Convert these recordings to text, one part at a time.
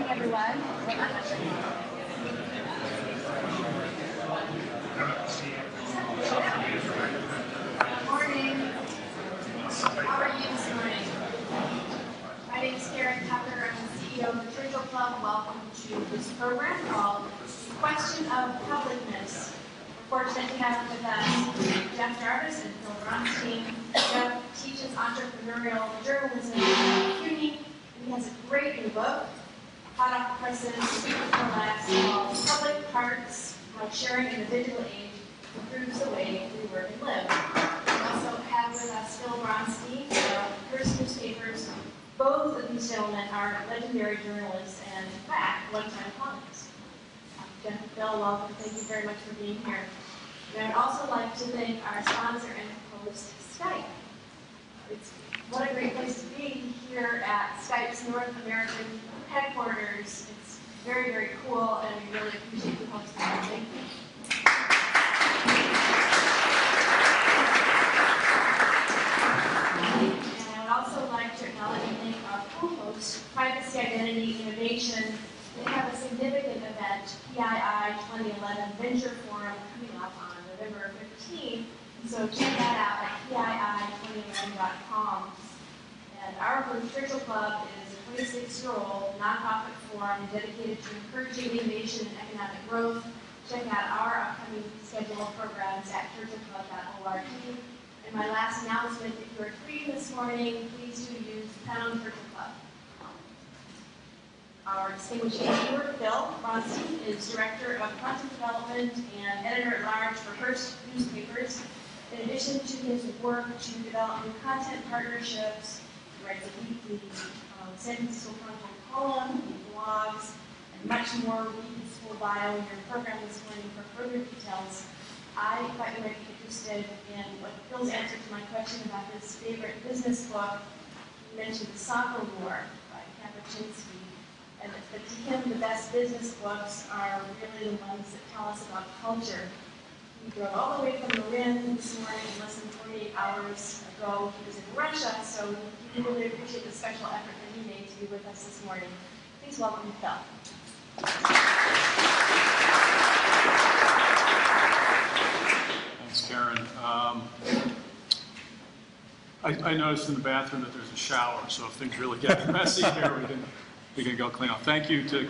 everyone. Good morning. How are you this morning? My name is Karen Tucker. I'm the CEO of the Churchill Club. Welcome to this program called Question of Publicness. We're fortunate to have with us Jeff Jarvis and Phil Bronstein. Jeff teaches entrepreneurial journalism at CUNY, and he has a great new book, hot off the presses, called Public Parts, How Sharing in the Digital Age Improves the Way We Work and Live. We also have with us Phil Bronstein of Hearst Newspapers. Both of these gentlemen are legendary journalists and, in fact, one-time colleagues. Jeff and Phil, welcome. Thank you very much for being here. And I would also like to thank our sponsor and host, Skype. What a great place to be here at Skype's North American headquarters. It's very, very cool, and we really appreciate you hosting us. Thank you. And I would also like to acknowledge and thank our co-host, Privacy, Identity, Innovation. They have a significant event, PII 2011 Venture Forum, coming up on November 15th. So check that out at PII2011.com. And our group, Churchill Club, is a 26-year-old nonprofit forum dedicated to encouraging innovation and economic growth. Check out our upcoming schedule of programs at churchillclub.org. And my last announcement, if you are tweeting this morning, please do use #Churchill Club. Our distinguished interviewer, Phil Bronstein, is Director of Content Development and Editor-at-Large for Hearst Newspapers. In addition to his work to develop new content partnerships, he writes a weekly San Francisco Chronicle column, blogs, and much more. Read his full bio in your program this morning for further details. I thought you might be interested in what Phil's answer to my question about his favorite business book. He mentioned The Soccer War by Kapuscinski, and that to him the best business books are really the ones that tell us about culture. He drove all the way from Marin this morning, less than 48 hours ago. He was in Russia, so we really appreciate the special effort that he made to be with us this morning. Please welcome Phil. Thanks, Karen. I noticed in the bathroom that there's a shower, so if things really get messy here, we can go clean up. Thank you to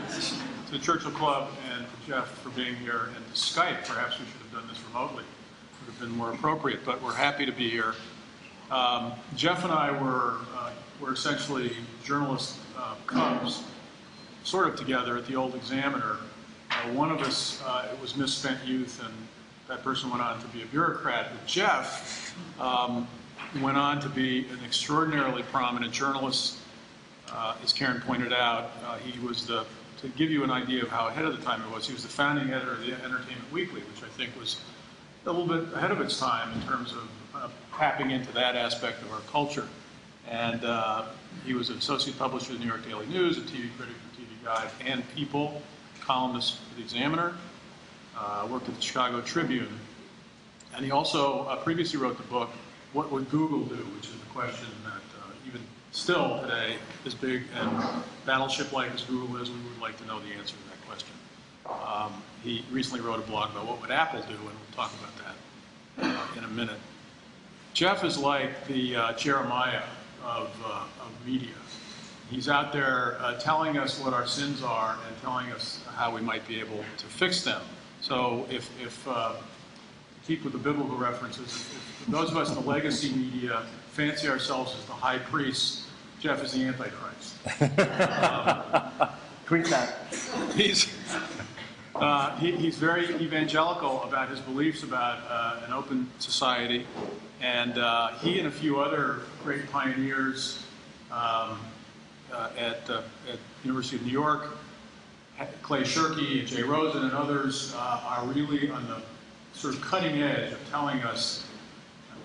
the Churchill Club and to Jeff for being here, and to Skype. Perhaps we should have done this remotely. It would have been more appropriate, but we're happy to be here. Jeff and I were essentially journalist cubs, sort of together at the old Examiner. One of us, it was misspent youth, and that person went on to be a bureaucrat. But Jeff went on to be an extraordinarily prominent journalist. As Karen pointed out, he was to give you an idea of how ahead of the time it was, he was the founding editor of the Entertainment Weekly, which I think was a little bit ahead of its time in terms of tapping into that aspect of our culture. And he was an associate publisher of the New York Daily News, a TV critic for TV Guide and People, columnist for the Examiner, worked at the Chicago Tribune. And he also previously wrote the book, What Would Google Do?, which is the question that even still today is big and battleship-like as Google is. We would like to know the answer to that question. He recently wrote a blog about what would Apple do, and we'll talk about that in a minute. Jeff is like the Jeremiah of media. He's out there telling us what our sins are and telling us how we might be able to fix them. So if to keep with the biblical references, if those of us in the legacy media fancy ourselves as the high priests, Jeff is the Antichrist. Tweet that. He's very evangelical about his beliefs about an open society, and he and a few other great pioneers at University of New York, Clay Shirky, Jay Rosen, and others are really on the sort of cutting edge of telling us,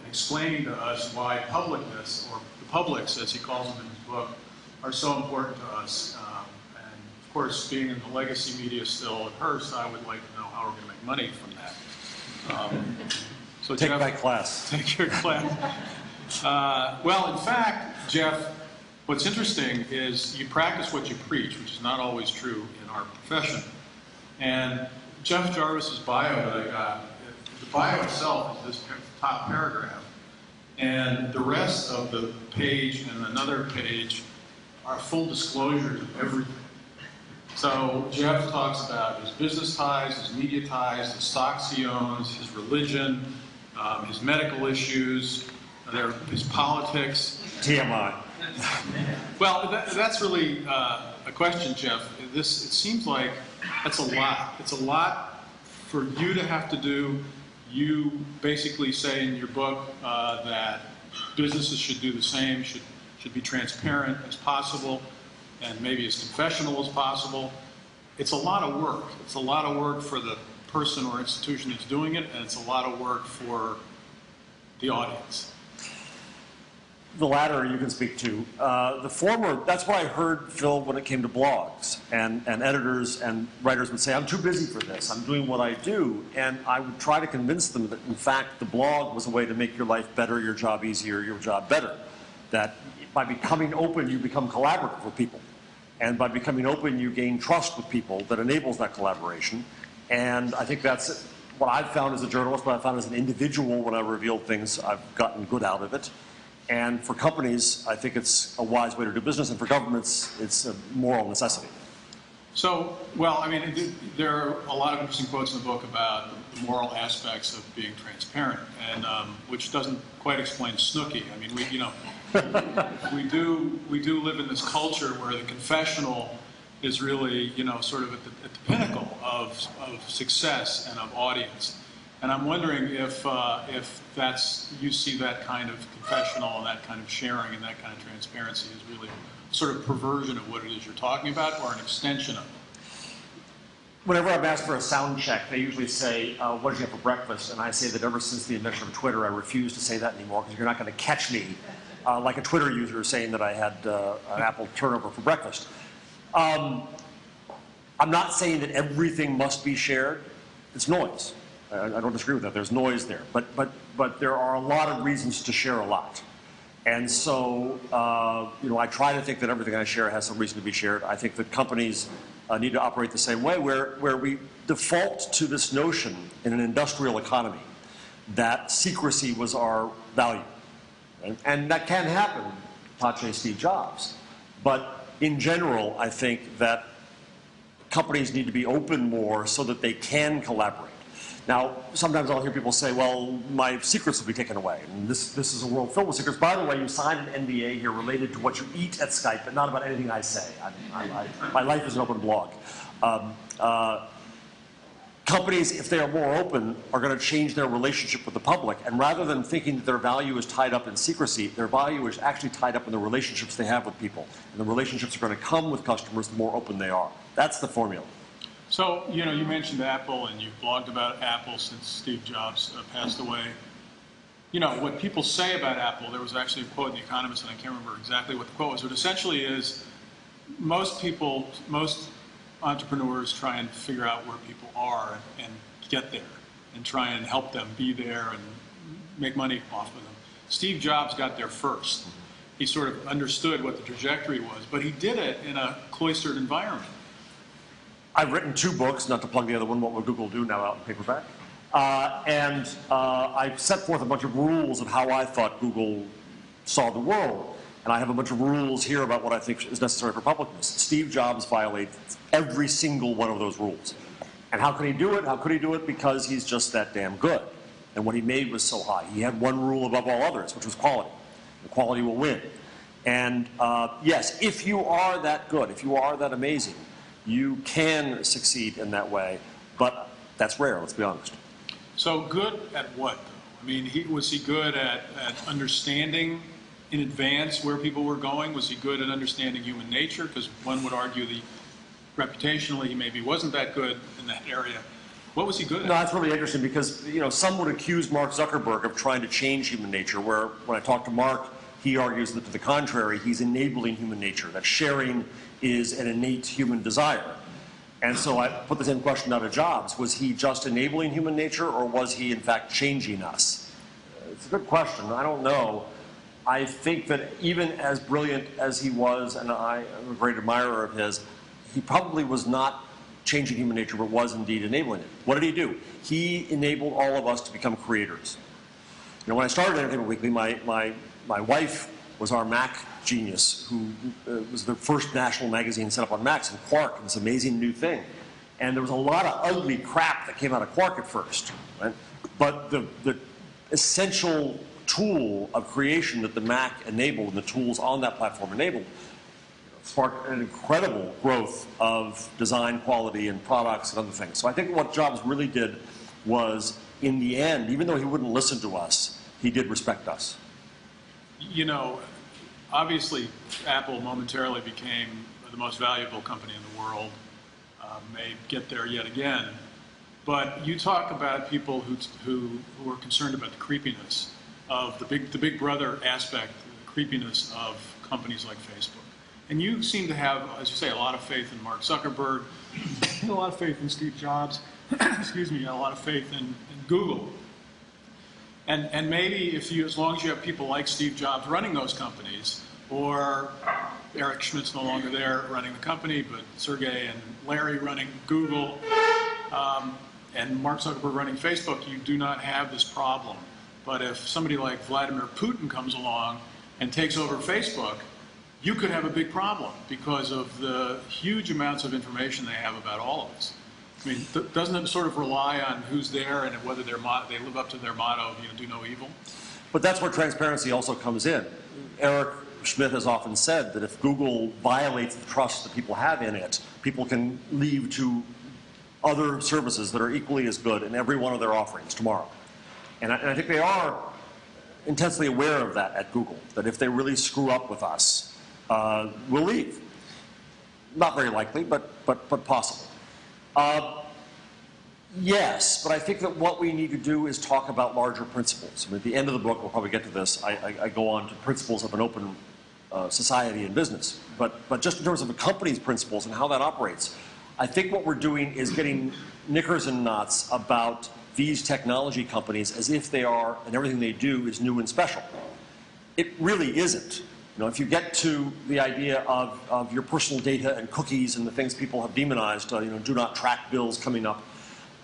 explaining to us why publicness, or the publics, as he calls them in his book, are so important to us. And of course, being in the legacy media still at Hearst, I would like to know how we're going to make money from that. So take Jeff, my class. Take your class. Well, in fact, Jeff, what's interesting is you practice what you preach, which is not always true in our profession. And Jeff Jarvis's bio that I got, the bio itself is this top paragraph. And the rest of the page and another page are full disclosures of everything. So Jeff talks about his business ties, his media ties, the stocks he owns, his religion, his medical issues, his politics. TMI. Well, that's really a question, Jeff. It seems like that's a lot. It's a lot for you to have to do. You basically say in your book that businesses should do the same, should be transparent as possible, and maybe as confessional as possible. It's a lot of work. It's a lot of work for the person or institution that's doing it, and it's a lot of work for the audience. The latter you can speak to. The former, that's what I heard, Phil, when it came to blogs. And editors and writers would say, I'm too busy for this. I'm doing what I do. And I would try to convince them that, in fact, the blog was a way to make your life better, your job easier, your job better. That by becoming open, you become collaborative with people. And by becoming open, you gain trust with people that enables that collaboration. And I think that's what I've found as a journalist, what I've found as an individual when I revealed things, I've gotten good out of it. And for companies, I think it's a wise way to do business, and for governments, it's a moral necessity. So, well, I mean, there are a lot of interesting quotes in the book about the moral aspects of being transparent, and which doesn't quite explain Snooki. I mean, we do live in this culture where the confessional is really, sort of at the pinnacle of success and of audience. And I'm wondering if you see that kind of confessional and that kind of sharing and that kind of transparency is really sort of perversion of what it is you're talking about, or an extension of it. Whenever I'm asked for a sound check, they usually say, what did you have for breakfast? And I say that ever since the invention of Twitter, I refuse to say that anymore, because you're not going to catch me like a Twitter user saying that I had an apple turnover for breakfast. I'm not saying that everything must be shared. It's noise. I don't disagree with that. There's noise there. But there are a lot of reasons to share a lot. And so, I try to think that everything I share has some reason to be shared. I think that companies need to operate the same way, where we default to this notion in an industrial economy that secrecy was our value. And that can happen, Pache Steve Jobs. But in general, I think that companies need to be open more so that they can collaborate. Now, sometimes I'll hear people say, well, my secrets will be taken away. And this is a world filled with secrets. By the way, you signed an NDA here related to what you eat at Skype, but not about anything I say. My life is an open blog. Companies, if they are more open, are going to change their relationship with the public. And rather than thinking that their value is tied up in secrecy, their value is actually tied up in the relationships they have with people. And the relationships are going to come with customers the more open they are. That's the formula. So, you mentioned Apple, and you've blogged about Apple since Steve Jobs passed away. What people say about Apple, there was actually a quote in The Economist, and I can't remember exactly what the quote was, but essentially is most entrepreneurs try and figure out where people are and get there and try and help them be there and make money off of them. Steve Jobs got there first. He sort of understood what the trajectory was, but he did it in a cloistered environment. I've written 2 books, not to plug the other one, What Would Google Do, now out in paperback. I've set forth a bunch of rules of how I thought Google saw the world. And I have a bunch of rules here about what I think is necessary for publicness. Steve Jobs violates every single one of those rules. And how could he do it? How could he do it? Because he's just that damn good. And what he made was so high. He had one rule above all others, which was quality. The quality will win. And yes, if you are that good, if you are that amazing, you can succeed in that way, but that's rare, let's be honest. So good at what, though? I mean, was he good at understanding in advance where people were going? Was he good at understanding human nature? Because one would argue that reputationally he maybe wasn't that good in that area. What was he good at? No, that's really interesting because, some would accuse Mark Zuckerberg of trying to change human nature, where when I talk to Mark, he argues that to the contrary, he's enabling human nature, that sharing is an innate human desire. And so I put the same question out of Jobs. Was he just enabling human nature, or was he in fact changing us? It's a good question. I don't know. I think that even as brilliant as he was, and I am a great admirer of his, he probably was not changing human nature, but was indeed enabling it. What did he do? He enabled all of us to become creators. You know, when I started Entertainment Weekly, my wife was our Mac genius, who was the first national magazine set up on Macs, and Quark, this amazing new thing. And there was a lot of ugly crap that came out of Quark at first, right? But the essential tool of creation that the Mac enabled and the tools on that platform enabled sparked an incredible growth of design quality and products and other things. So I think what Jobs really did was, in the end, even though he wouldn't listen to us, he did respect us. You know, obviously, Apple momentarily became the most valuable company in the world, may get there yet again. But you talk about people who are concerned about the creepiness of the big brother aspect, the creepiness of companies like Facebook. And you seem to have, as you say, a lot of faith in Mark Zuckerberg, a lot of faith in Steve Jobs, excuse me, a lot of faith in Google. And maybe as long as you have people like Steve Jobs running those companies, or Eric Schmidt's no longer there running the company, but Sergey and Larry running Google, and Mark Zuckerberg running Facebook, you do not have this problem. But if somebody like Vladimir Putin comes along and takes over Facebook, you could have a big problem because of the huge amounts of information they have about all of us. I mean, doesn't it sort of rely on who's there and whether they live up to their motto of, do no evil? But that's where transparency also comes in. Eric Schmidt has often said that if Google violates the trust that people have in it, people can leave to other services that are equally as good in every one of their offerings tomorrow. And I think they are intensely aware of that at Google, that if they really screw up with us, we'll leave. Not very likely, but possible. Yes, but I think that what we need to do is talk about larger principles. I mean, at the end of the book, we'll probably get to this, I go on to principles of an open society and business. But just in terms of a company's principles and how that operates, I think what we're doing is getting knickers and knots about these technology companies as if they are, and everything they do is new and special. It really isn't. If you get to the idea of your personal data and cookies and the things people have demonized, do not track bills coming up.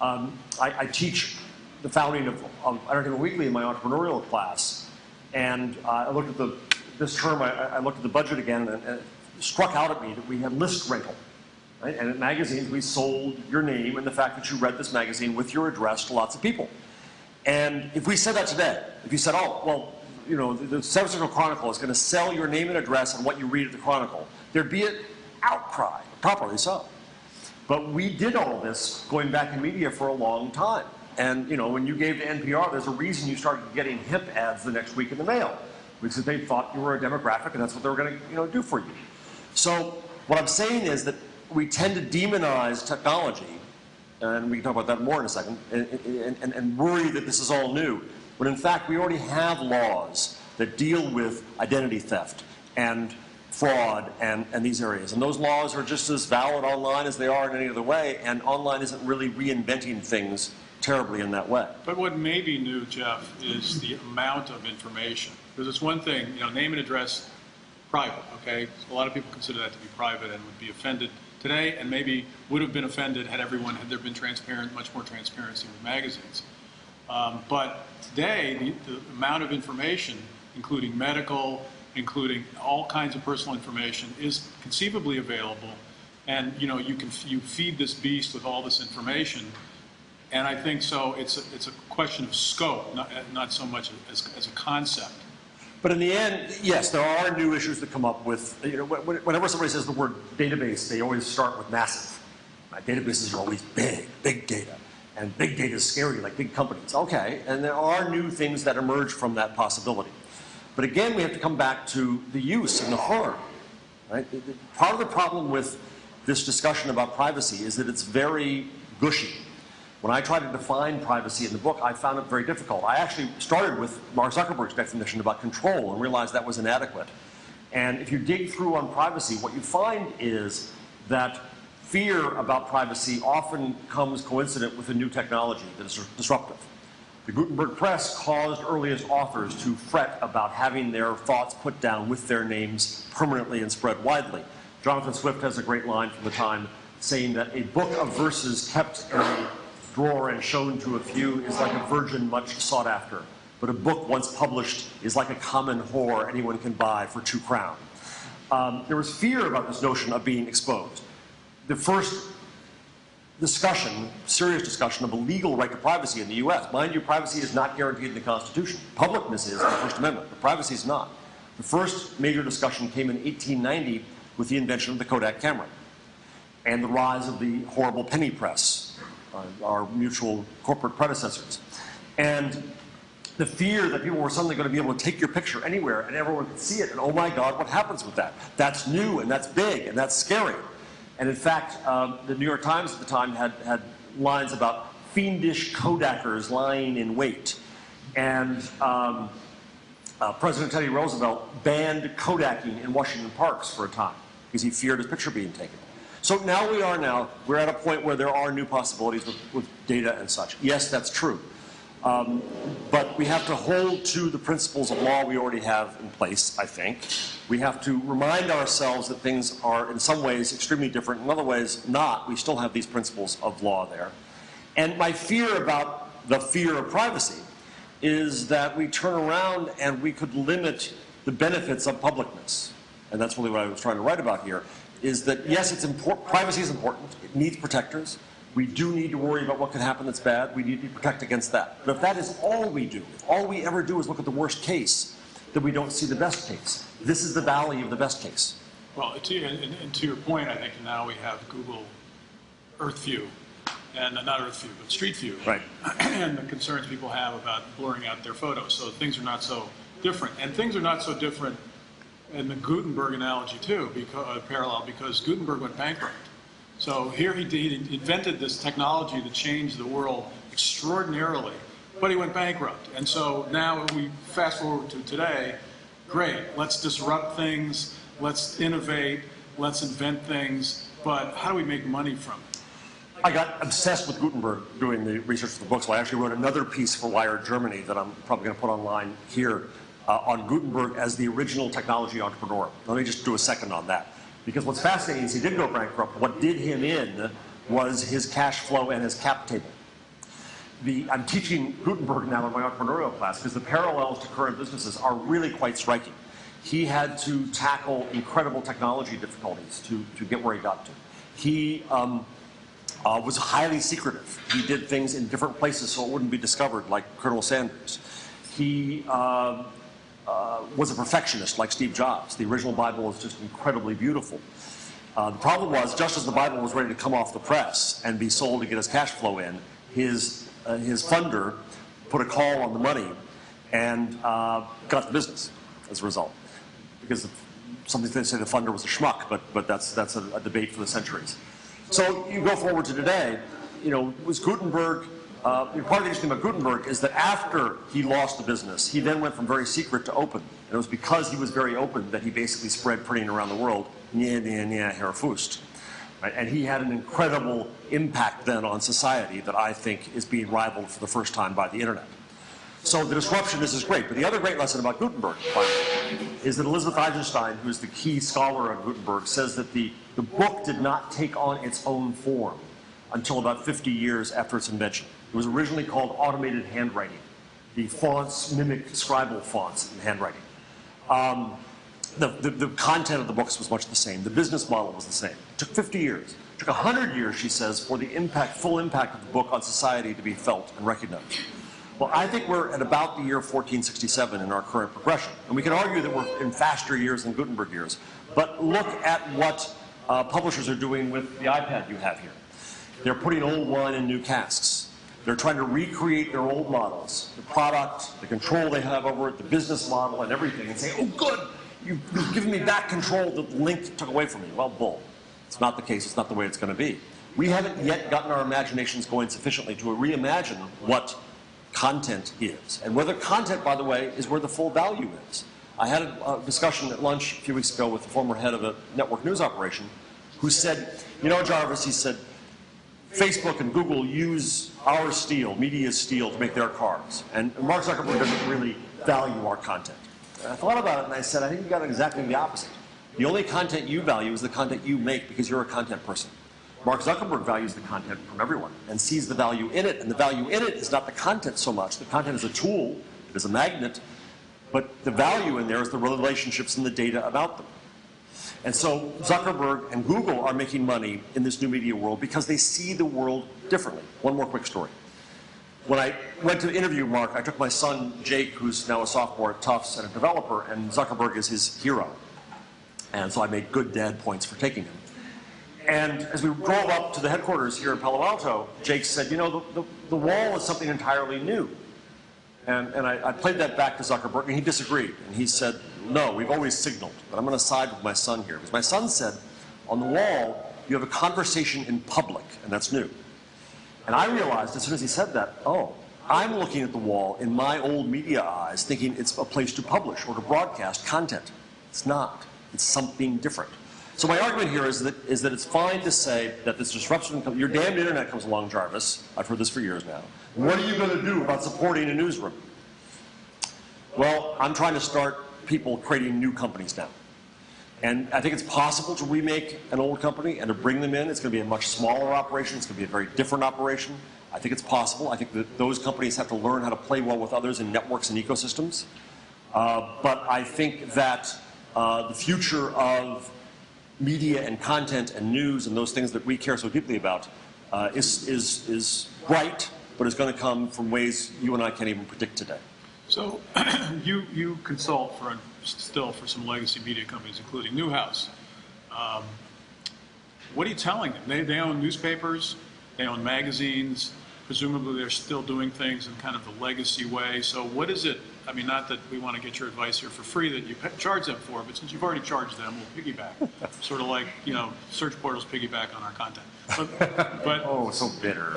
I teach the founding of Entertainment Weekly in my entrepreneurial class, and I looked at this term, I looked at the budget again, and it struck out at me that we had list rental. Right? And at magazines, we sold your name and the fact that you read this magazine with your address to lots of people. And if we said that today, if you said, oh, well, the San Francisco Chronicle is going to sell your name and address and what you read at the Chronicle, there'd be an outcry, properly so. But we did all of this going back in media for a long time. And when you gave to NPR, there's a reason you started getting hemp ads the next week in the mail, because they thought you were a demographic and that's what they were going to do for you. So what I'm saying is that we tend to demonize technology, and we can talk about that more in a second, and worry that this is all new. When in fact, we already have laws that deal with identity theft and fraud and these areas. And those laws are just as valid online as they are in any other way, and online isn't really reinventing things terribly in that way. But what may be new, Jeff, is the amount of information. Because it's one thing, name and address, private, okay? A lot of people consider that to be private and would be offended today, and maybe would have been offended had there been much more transparency with magazines. But today, the amount of information, including medical, including all kinds of personal information, is conceivably available. And you feed this beast with all this information. And I think so. It's a question of scope, not so much as a concept. But in the end, yes, there are new issues that come up with, whenever somebody says the word database, they always start with massive. Right? Databases are always big data. And big data is scary, like big companies. Okay, and there are new things that emerge from that possibility. But again, we have to come back to the use and the harm. Right? Part of the problem with this discussion about privacy is that it's very gushy. When I tried to define privacy in the book, I found it very difficult. I actually started with Mark Zuckerberg's definition about control and realized that was inadequate. And if you dig through on privacy, what you find is that fear about privacy often comes coincident with a new technology that is disruptive. The Gutenberg Press caused earliest authors to fret about having their thoughts put down with their names permanently and spread widely. Jonathan Swift has a great line from the time saying that a book of verses kept in a drawer and shown to a few is like a virgin much sought after, but a book once published is like a common whore anyone can buy for 2 crowns. There was fear about this notion of being exposed. The first discussion, serious discussion of a legal right to privacy in the US. Mind you, privacy is not guaranteed in the Constitution. Publicness is in the First Amendment, but privacy is not. The first major discussion came in 1890 with the invention of the Kodak camera and the rise of the horrible penny press, our mutual corporate predecessors. And the fear that people were suddenly going to be able to take your picture anywhere and everyone could see it, and oh my God, what happens with that? That's new, and that's big, and that's scary. And in fact, the New York Times at the time had lines about fiendish Kodakers lying in wait. And President Teddy Roosevelt banned Kodaking in Washington parks for a time because he feared his picture being taken. So now we're at a point where there are new possibilities with data and such. Yes, that's true. But we have to hold to the principles of law we already have in place, I think. We have to remind ourselves that things are in some ways extremely different, in other ways not. We still have these principles of law there. And my fear about the fear of privacy is that we turn around and we could limit the benefits of publicness. And that's really what I was trying to write about here, is that yes, it's important, privacy is important, it needs protectors. We do need to worry about what could happen that's bad. We need to protect against that. But if that is all we do, if all we ever do is look at the worst case, then we don't see the best case. This is the valley of the best case. Well, to your point, I think now we have Google Earth View, and not Earth View, but Street View. Right. And the concerns people have about blurring out their photos. So things are not so different. And things are not so different in the Gutenberg analogy, too, parallel, because Gutenberg went bankrupt. So here he invented this technology that changed the world extraordinarily, but he went bankrupt. And so now we fast forward to today, great, let's disrupt things, let's innovate, let's invent things, but how do we make money from it? I got obsessed with Gutenberg doing the research for the book, so I actually wrote another piece for Wired Germany that I'm probably going to put online here on Gutenberg as the original technology entrepreneur. Let me just do a second on that. Because what's fascinating is he did go bankrupt. What did him in was his cash flow and his cap table. I'm teaching Gutenberg now in my entrepreneurial class because the parallels to current businesses are really quite striking. He had to tackle incredible technology difficulties to get where he got to. He was highly secretive. He did things in different places so it wouldn't be discovered, like Colonel Sanders. He was a perfectionist like Steve Jobs. The original Bible was just incredibly beautiful. The problem was, just as the Bible was ready to come off the press and be sold to get his cash flow in, his funder put a call on the money and got the business as a result. Because some people say the funder was a schmuck, but that's a debate for the centuries. So you go forward to today, was Gutenberg. Part of the interesting thing about Gutenberg is that after he lost the business, he then went from very secret to open. And it was because he was very open that he basically spread printing around the world, Herr Fust. Right? And he had an incredible impact then on society that I think is being rivaled for the first time by the internet. So the disruption is great. But the other great lesson about Gutenberg, finally, is that Elizabeth Eisenstein, who's the key scholar on Gutenberg, says that the book did not take on its own form until about 50 years after its invention. It was originally called automated handwriting. The fonts mimicked scribal fonts in handwriting. The content of the books was much the same. The business model was the same. It took 50 years. It took 100 years, she says, for the full impact of the book on society to be felt and recognized. Well, I think we're at about the year 1467 in our current progression. And we can argue that we're in faster years than Gutenberg years. But look at what publishers are doing with the iPad you have here. They're putting old wine in new casks. They're trying to recreate their old models, the product, the control they have over it, the business model, and everything, and say, oh, good, you've given me back control that the link took away from me. Well, bull. It's not the case. It's not the way it's going to be. We haven't yet gotten our imaginations going sufficiently to reimagine what content is. And whether content, by the way, is where the full value is. I had a discussion at lunch a few weeks ago with the former head of a network news operation who said, Jarvis, he said, Facebook and Google use our steel, media steel, to make their cars. And Mark Zuckerberg doesn't really value our content. And I thought about it and I said, I think you got exactly the opposite. The only content you value is the content you make because you're a content person. Mark Zuckerberg values the content from everyone and sees the value in it. And the value in it is not the content so much. The content is a tool, it is a magnet, but the value in there is the relationships and the data about them. And so Zuckerberg and Google are making money in this new media world because they see the world differently. One more quick story. When I went to interview Mark, I took my son, Jake, who's now a sophomore at Tufts and a developer, and Zuckerberg is his hero. And so I made good dad points for taking him. And as we drove up to the headquarters here in Palo Alto, Jake said, you know, the wall is something entirely new. And I played that back to Zuckerberg, and he disagreed. And he said, no, we've always signaled, but I'm going to side with my son here. Because my son said, on the wall, you have a conversation in public, and that's new. And I realized as soon as he said that, oh, I'm looking at the wall in my old media eyes, thinking it's a place to publish or to broadcast content. It's not. It's something different. So my argument here is that it's fine to say that this disruption, your damned internet comes along, Jarvis. I've heard this for years now. What are you going to do about supporting a newsroom? Well, I'm trying to start people creating new companies now. And I think it's possible to remake an old company and to bring them in. It's going to be a much smaller operation. It's going to be a very different operation. I think it's possible. I think that those companies have to learn how to play well with others in networks and ecosystems. But I think that the future of media and content and news and those things that we care so deeply about is bright, but it's going to come from ways you and I can't even predict today. So you consult for some legacy media companies, including Newhouse. What are you telling them? They own newspapers, they own magazines. Presumably they're still doing things in kind of the legacy way. So what is it? I mean, not that we want to get your advice here for free that you charge them for, but since you've already charged them, we'll piggyback. Sort of like, you know, search portals piggyback on our content. But oh, so bitter.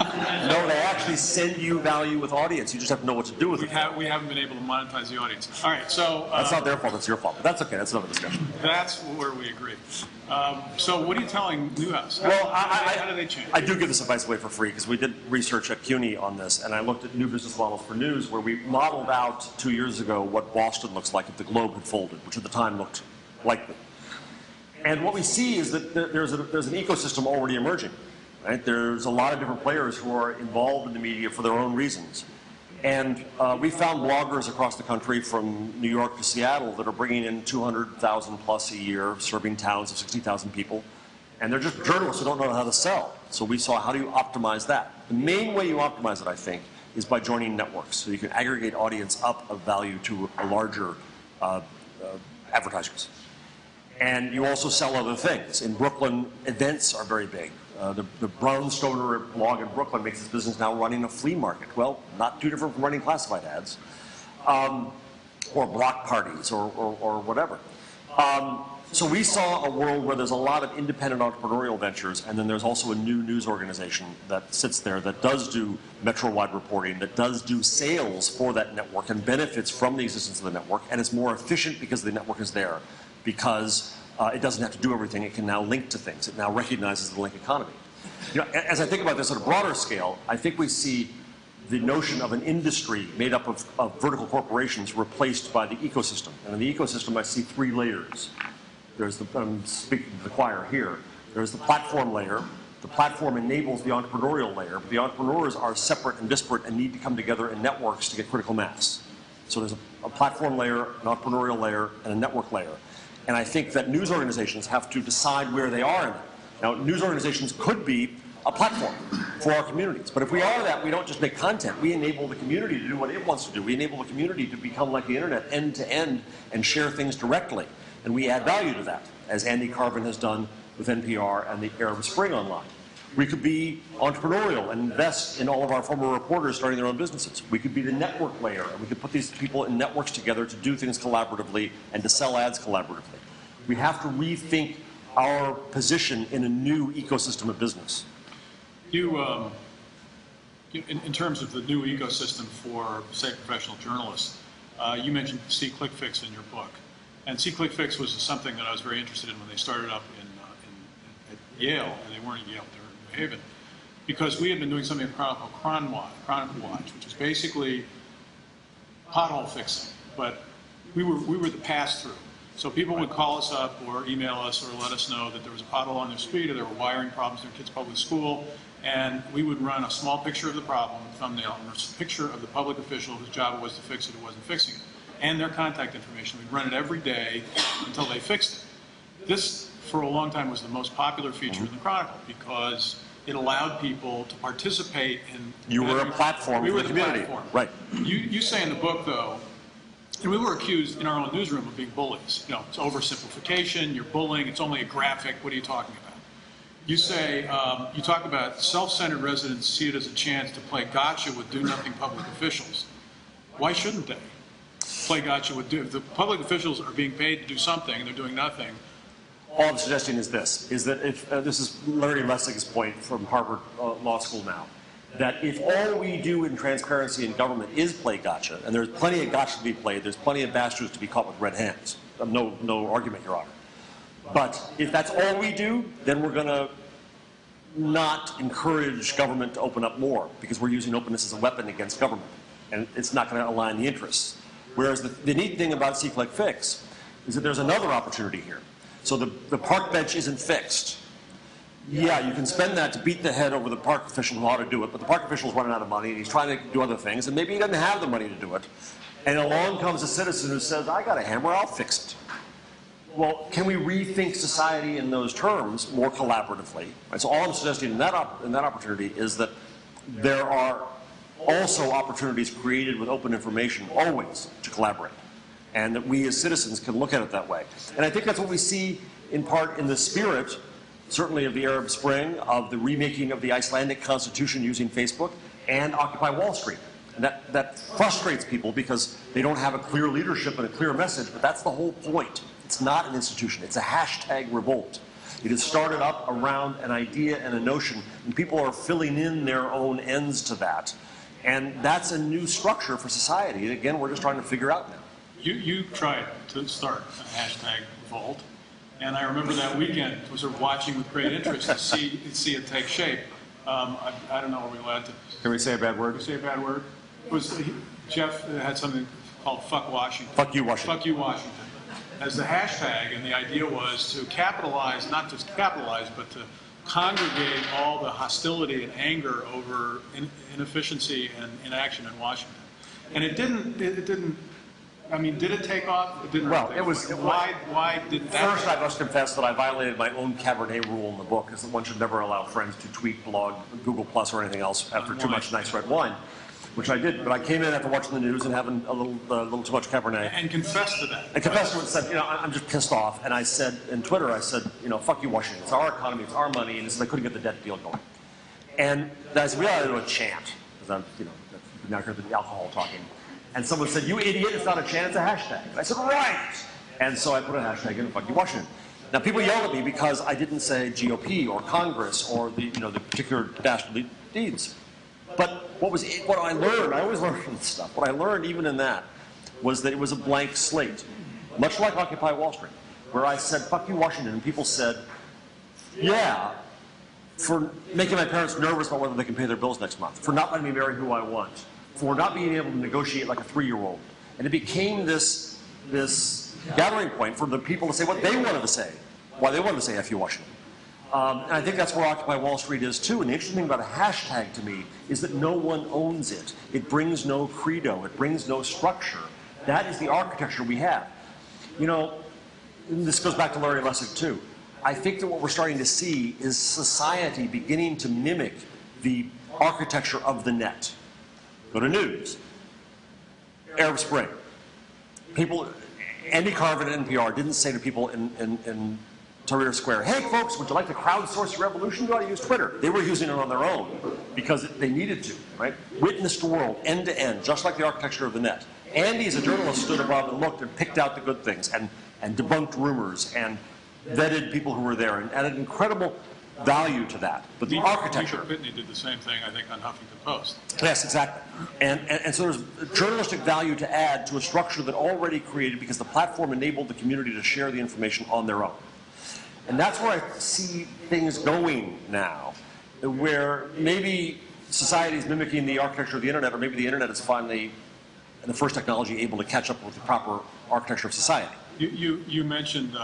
No, they actually send you value with audience. You just have to know what to do with it. We haven't been able to monetize the audience. All right, so... that's not their fault, that's your fault. But that's okay, that's another discussion. That's where we agree. So what are you telling Newhouse? How do they change? I do give this advice away for free because we did research at CUNY on this, and I looked at new business models for news where we modeled out 2 years ago what Boston looks like if the globe had folded, which at the time looked likely. And what we see is that there's an ecosystem already emerging. Right? There's a lot of different players who are involved in the media for their own reasons. And we found bloggers across the country from New York to Seattle that are bringing in 200,000 plus a year, serving towns of 60,000 people. And they're just journalists who don't know how to sell. So we saw, how do you optimize that? The main way you optimize it, I think, is by joining networks. So you can aggregate audience up of value to a larger advertisers. And you also sell other things. In Brooklyn, events are very big. The Bronstein blog in Brooklyn makes his business now running a flea market. Well, not too different from running classified ads, or block parties, or whatever. So we saw a world where there's a lot of independent entrepreneurial ventures, and then there's also a new news organization that sits there that does do metro-wide reporting, that does do sales for that network and benefits from the existence of the network, and it's more efficient because the network is there, because it doesn't have to do everything. It can now link to things. It now recognizes the link economy. You know, as I think about this at a broader scale, I think we see the notion of an industry made up of vertical corporations replaced by the ecosystem. And in the ecosystem, I see three layers. There's I'm speaking to the choir here. There's the platform layer. The platform enables the entrepreneurial layer, but the entrepreneurs are separate and disparate and need to come together in networks to get critical mass. So there's a platform layer, an entrepreneurial layer, and a network layer. And I think that news organizations have to decide where they are in that. Now, news organizations could be a platform for our communities. But if we are that, we don't just make content. We enable the community to do what it wants to do. We enable the community to become like the internet, end to end, and share things directly. And we add value to that, as Andy Carvin has done with NPR and the Arab Spring Online. We could be entrepreneurial and invest in all of our former reporters starting their own businesses. We could be the network layer, and we could put these people in networks together to do things collaboratively and to sell ads collaboratively. We have to rethink our position in a new ecosystem of business. In terms of the new ecosystem for, say, professional journalists, you mentioned C-ClickFix in your book. And C-ClickFix was something that I was very interested in when they started up at Yale, and they weren't at Yale, they were in New Haven. because we had been doing something called Chronicle Watch, which is basically pothole fixing, but we were the pass-through. So people would call us up or email us or let us know that there was a pothole on their street or there were wiring problems in their kids' public school, and we would run a small picture of the problem, thumbnail, and a picture of the public official whose job it was to fix it or wasn't fixing it, and their contact information. We'd run it every day until they fixed it. This, for a long time, was the most popular feature in the Chronicle because it allowed people to participate in... You were a platform for the community. Platform. Right. You say in the book, though, and we were accused in our own newsroom of being bullies. You know, it's oversimplification, you're bullying, it's only a graphic, what are you talking about? You say, you talk about self-centered residents see it as a chance to play gotcha with do-nothing public officials. Why shouldn't they play gotcha with if the public officials are being paid to do something and they're doing nothing? All I'm suggesting is this, is that if, this is Larry Lessig's point from Harvard Law School now, that if all we do in transparency in government is play gotcha, and there's plenty of gotcha to be played, there's plenty of bastards to be caught with red hands. No argument, Your Honor. But if that's all we do, then we're going to not encourage government to open up more because we're using openness as a weapon against government, and it's not going to align the interests. Whereas the neat thing about See Click Fix is that there's another opportunity here. So the park bench isn't fixed. Yeah, you can spend that to beat the head over the park official who ought to do it, but the park official's running out of money and he's trying to do other things, and maybe he doesn't have the money to do it. And along comes a citizen who says, I got a hammer, I'll fix it. Well, can we rethink society in those terms more collaboratively? And so all I'm suggesting in that opportunity is that there are also opportunities created with open information always to collaborate, and that we as citizens can look at it that way. And I think that's what we see in part in the spirit, certainly of the Arab Spring, of the remaking of the Icelandic constitution using Facebook, and Occupy Wall Street. And that frustrates people because they don't have a clear leadership and a clear message, but that's the whole point. It's not an institution, it's a hashtag revolt. It has started up around an idea and a notion, and people are filling in their own ends to that. And that's a new structure for society. And again, we're just trying to figure out now. You tried to start a hashtag revolt, and I remember that weekend was sort of watching with great interest to see it take shape. I don't know, are we allowed to... Can we say a bad word? Can we say a bad word? Jeff had something called Fuck Washington. Fuck you, Washington. Fuck you, Washington. As the hashtag, and the idea was to capitalize, not just capitalize, but to congregate all the hostility and anger over inefficiency and inaction in Washington. And it didn't, I mean, did it take off? It didn't. Well, why did that? First, I must confess that I violated my own Cabernet rule in the book, is that one should never allow friends to tweet, blog, Google Plus, or anything else after too much nice red wine, which I did. But I came in after watching the news and having a little too much Cabernet. And confessed to that. I confessed to it and said, you know, I'm just pissed off. And I said, in Twitter, I said, you know, fuck you, Washington. It's our economy, it's our money, and I couldn't get the debt deal going. And I said, we ought to do a chant, because I'm, you know, now heard the alcohol talking. And someone said, you idiot, it's not a chant, it's a hashtag. And I said, right. And so I put a hashtag in, fuck you, Washington. Now, people yell at me because I didn't say GOP or Congress or the, you know, the particular dastardly deeds. But what I learned, I always learn from this stuff, what I learned even in that was that it was a blank slate, much like Occupy Wall Street, where I said, fuck you, Washington, and people said, yeah, for making my parents nervous about whether they can pay their bills next month, for not letting me marry who I want, for not being able to negotiate like a 3-year-old. And it became this gathering point for the people to say what they wanted to say, why they wanted to say F you, Washington. And I think that's where Occupy Wall Street is too. And the interesting thing about a hashtag to me is that no one owns it. It brings no credo. It brings no structure. That is the architecture we have. You know, and this goes back to Larry Lessig too. I think that what we're starting to see is society beginning to mimic the architecture of the net. Go to news. Arab Spring. People, Andy Carvin at NPR didn't say to people in Tahrir Square, hey folks, would you like to crowdsource your revolution? You ought to use Twitter. They were using it on their own because they needed to, right? Witness the world, end to end, just like the architecture of the net. Andy, as a journalist, stood above and looked and picked out the good things and debunked rumors and vetted people who were there and added incredible value to that. But the architecture... Pitney did the same thing, I think, on Huffington Post. Yes, exactly. And so there's journalistic value to add to a structure that already created because the platform enabled the community to share the information on their own. And that's where I see things going now, where maybe society is mimicking the architecture of the internet, or maybe the internet is finally the first technology able to catch up with the proper architecture of society. You mentioned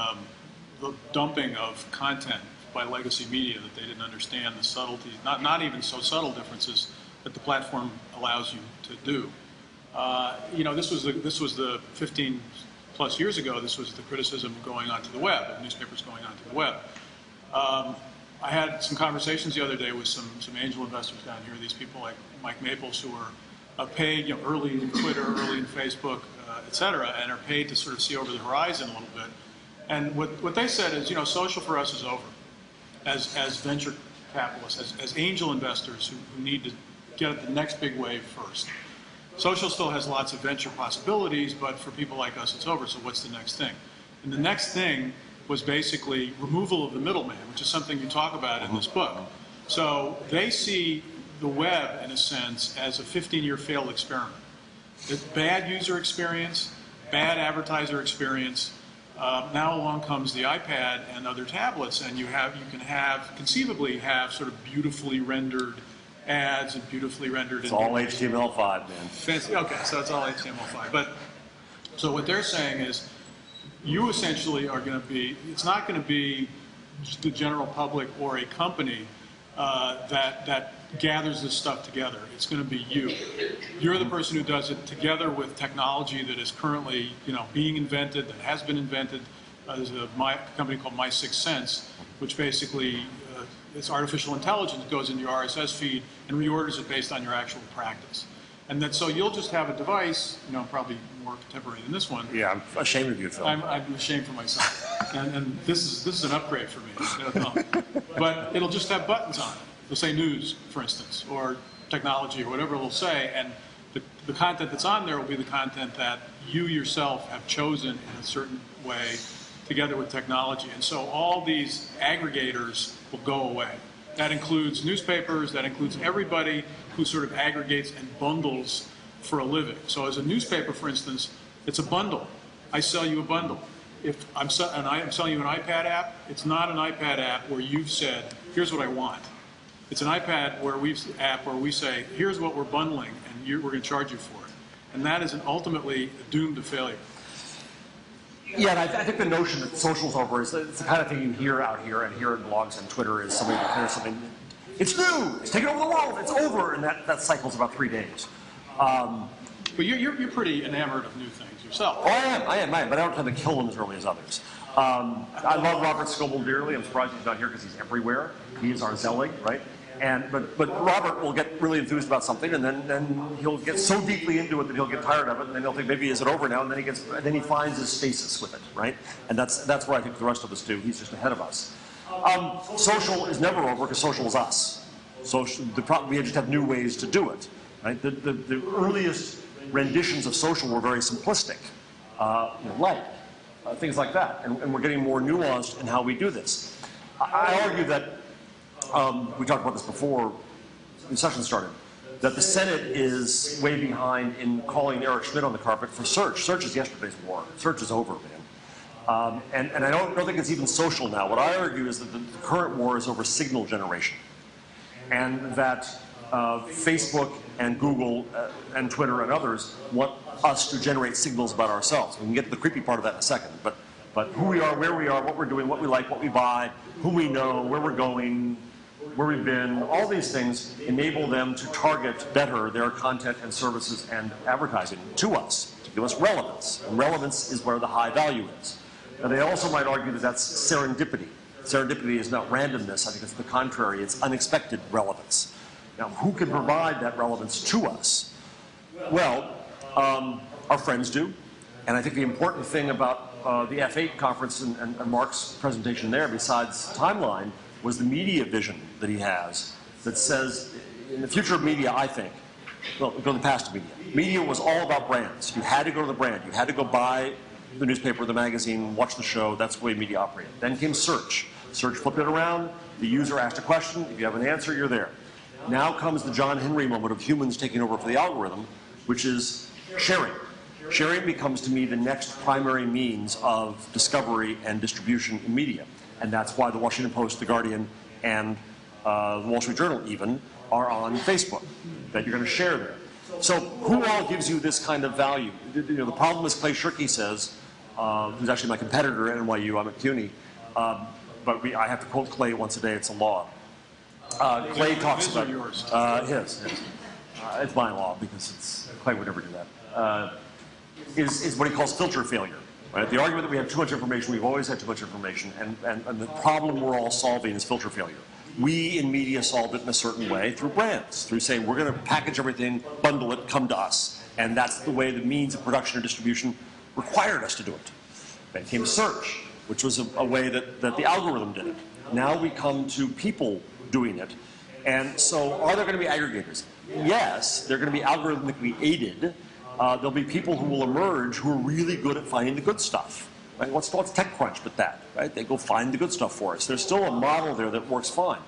the dumping of content by legacy media, that they didn't understand the subtleties, not even so subtle differences that the platform allows you to do. This was the 15 plus years ago. This was the criticism going onto the web, of newspapers going onto the web. I had some conversations the other day with some angel investors down here. These people like Mike Maples, who are paid, early in Twitter, early in Facebook, et cetera, and are paid to sort of see over the horizon a little bit. And what they said is, social for us is over. As venture capitalists, as angel investors who need to get at the next big wave first. Social still has lots of venture possibilities, but for people like us, it's over. So what's the next thing? And the next thing was basically removal of the middleman, which is something you talk about in this book. So they see the web, in a sense, as a 15-year failed experiment. It's bad user experience, bad advertiser experience. Now along comes the iPad and other tablets, and you can conceivably have sort of beautifully rendered ads and beautifully rendered. It's all HTML5, man. Fancy. Okay, so it's all HTML5. But so what they're saying is, you essentially are going to be. It's not going to be just the general public or a company that gathers this stuff together. It's going to be you. You're the person who does it together with technology that is currently, being invented, that has been invented. There's a company called My Sixth Sense, which basically it's artificial intelligence that goes in your RSS feed and reorders it based on your actual practice. And then so you'll just have a device, probably more contemporary than this one. Yeah, I'm ashamed of you, Phil. I'm ashamed for myself. and this is an upgrade for me. But it'll just have buttons on it. It'll say news, for instance, or technology, or whatever it'll say. And the content that's on there will be the content that you yourself have chosen in a certain way together with technology. And so all these aggregators will go away. That includes newspapers, that includes everybody who sort of aggregates and bundles for a living. So as a newspaper, for instance, it's a bundle. I sell you a bundle. If I'm selling you an iPad app, it's not an iPad app where you've said, here's what I want. It's an iPad where we say, here's what we're bundling, and we're going to charge you for it. And that is ultimately doomed to failure. Yeah, and I think the notion that social's over is it's the kind of thing you hear out here and hear in blogs and Twitter is somebody declares something, it's new, it's taking over the world, it's over, and that cycles about 3 days. But you're pretty enamored of new things yourself. Oh, I am, but I don't tend to kill them as early as others. I love Robert Scoble dearly. I'm surprised he's not here because he's everywhere. He is our Zelig, right? But Robert will get really enthused about something, and then he'll get so deeply into it that he'll get tired of it, and then he'll think maybe is it over now, and then he finds his stasis with it, right? And that's what I think the rest of us do. He's just ahead of us. Social is never over because social is us. We just have new ways to do it, right? The earliest renditions of social were very simplistic, things like that, and we're getting more nuanced in how we do this. I argue that. We talked about this before the session started, that the Senate is way behind in calling Eric Schmidt on the carpet for search. Search is yesterday's war. Search is over, man. And I don't think it's even social now. What I argue is that the current war is over signal generation. And that Facebook and Google and Twitter and others want us to generate signals about ourselves. We can get to the creepy part of that in a second. But who we are, where we are, what we're doing, what we like, what we buy, who we know, where we're going, where we've been, all these things enable them to target better their content and services and advertising to us, to give us relevance. And relevance is where the high value is. And they also might argue that that's serendipity. Serendipity is not randomness. I think it's the contrary. It's unexpected relevance. Now, who can provide that relevance to us? Well, our friends do. And I think the important thing about the F8 conference and Mark's presentation there, besides timeline, was the media vision that he has that says, in the future of media, I think, well, go to the past of media. Media was all about brands. You had to go to the brand. You had to go buy the newspaper, the magazine, watch the show. That's the way media operated. Then came search. Search flipped it around. The user asked a question. If you have an answer, you're there. Now comes the John Henry moment of humans taking over for the algorithm, which is sharing. Sharing becomes, to me, the next primary means of discovery and distribution in media. And that's why the Washington Post, the Guardian, and the Wall Street Journal even, are on Facebook that you're going to share there. So who all gives you this kind of value? You know, the problem is Clay Shirky says, who's actually my competitor at NYU, I'm at CUNY, but I have to quote Clay once a day, it's a law. Clay talks about yours. His. It's my law because Clay would never do that. Is what he calls filter failure. Right? The argument that we have too much information, we've always had too much information, and the problem we're all solving is filter failure. We in media solve it in a certain way through brands, through saying we're going to package everything, bundle it, come to us. And that's the way the means of production and distribution required us to do it. Then came search, which was a way that the algorithm did it. Now we come to people doing it. And so are there going to be aggregators? Yes, they're going to be algorithmically aided. There'll be people who will emerge who are really good at finding the good stuff. Right? What's TechCrunch but that? Right? They go find the good stuff for us. There's still a model there that works fine.